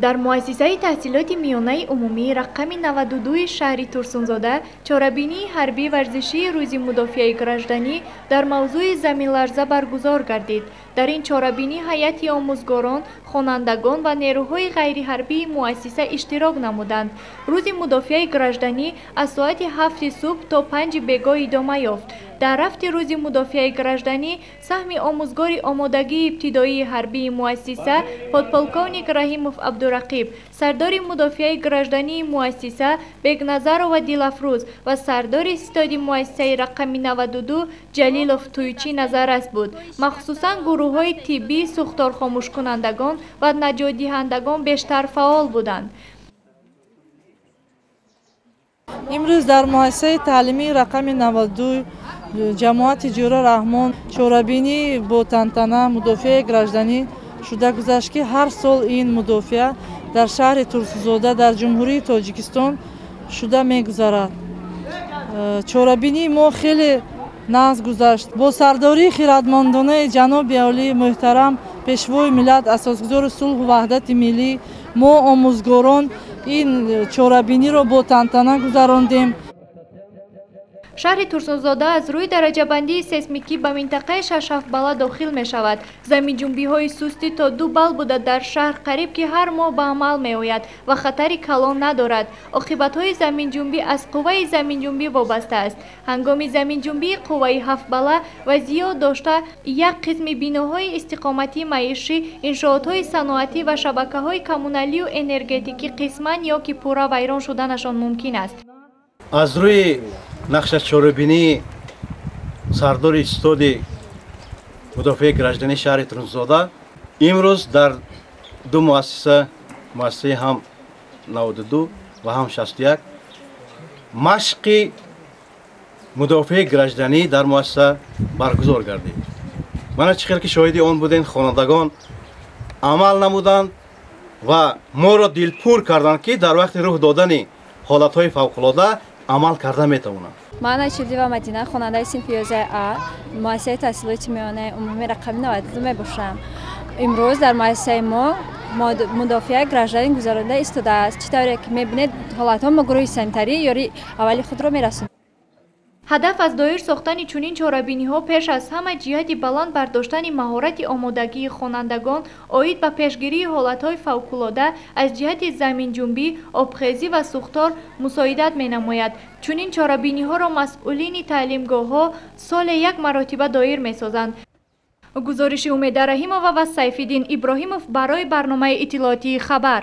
در مؤسسه تحصیلات میانه عمومی رقم 92 شهر ترسونزاده چاره‌بینی حربی ورزشی روز مدافع گراژدانی در موضوع زمین لرزه برگزار گردید. در این چاره‌بینی هیئت آموزگاران، خوانندگان و نیروهای غیر حربی مؤسسه اشتراک نمودند. روز مدافع گراژدانی از ساعت 7 صبح تا 5 بیگاه ادامه یافت. در رفت روز مدافع گراژدانی سهم آموزگار آمادگی ابتدایی حربی مؤسسه پادپولکونیک رحیموف عبدالرقیب، سردار مدافع گراژدانی مؤسسه بگنظر و دلافروز و سردار ستاد مؤسسه رقم 92 جلیلوف تویچی نظرست بود. مخصوصا گروه های طبی، سوختار خاموش کنندگان و نجات دهندگان بیشتر فعال بودند. امروز در مؤسسه تعلیمی رقم 92 جماعت جورا رحمان چاره‌بینی با تنتنه مدافع گراژدانی شده گذشت که هر سال این مدافع در شهر ترسونزاده در جمهوری تاجیکستان شده میگذرد. چاره‌بینی ما خیلی ناز گذشت. با سرداری خیرتمندانه جناب عالی محترم پیشوای ملت اساسگزار صلح و وحدت ملی، ما آموزگاران این چاره‌بینی را با تنتنه گذراندیم. شهر ترسونزاده از روی درجه بندی سیسمیکی به منطقه 6 بالا داخل می شود. زمین جنبی های سستی تا 2 بال بوده در شهر قریب که هر ماه به عمل می آید و خطر کلان ندارد. عاقبت های زمین جنبی از قوه زمین جنبی وابسته است. هنگام زمین جنبی قوه 7 بالا و زیاد داشته یک قسم بیناهای استقامتی معیشی، انشاءات های صنعتی و شبکه های کمونالی و انرژتیکی قسما یا که پورا ویران شدنشان ممکن است. از روی نقش چاره‌بینی سردار استاد مدافع گراژدانی شهر ترسونزاده امروز در دو مؤسسه هم 92 و هم 61 مشق مدافع گراژدانی در مؤسسه برگزار گردید. من چه خیلی که شاهدی آن بودین، خوانندگان عمل نمودند و ما را دلپور کردند که در وقت روح دادن حالت‌های فوق‌العاده عمل کرده میتونم. من شیردیوا مدینه خواننده صنف 11A مؤسسه تحصیلات میانه عمومی رقم 92 میباشم. امروز در مؤسسه ما مدافع گراژدانی گذرانده ایستاده است. چطوری که میبینید حالت ها ما گروه سنتری یاری اولی خود را میرسونیم. هدف از دایر ساختن چنین چاره‌بینی ها پیش از همه جهت بلند برداشتن مهارت آمادگی خوانندگان عاید به پیشگیری حالت‌های فوق‌العاده از جهت زمین جنبی، آبخیزی و سوختار مساعدت می‌نماید. چنین چاره‌بینی ها را مسئولین تعلیمگاه‌ها سال یک مرتبه دایر می‌سازند. گزارش امید رحیمова و سیف‌الدین ابراهیمov برای برنامه اطلاعاتی خبر.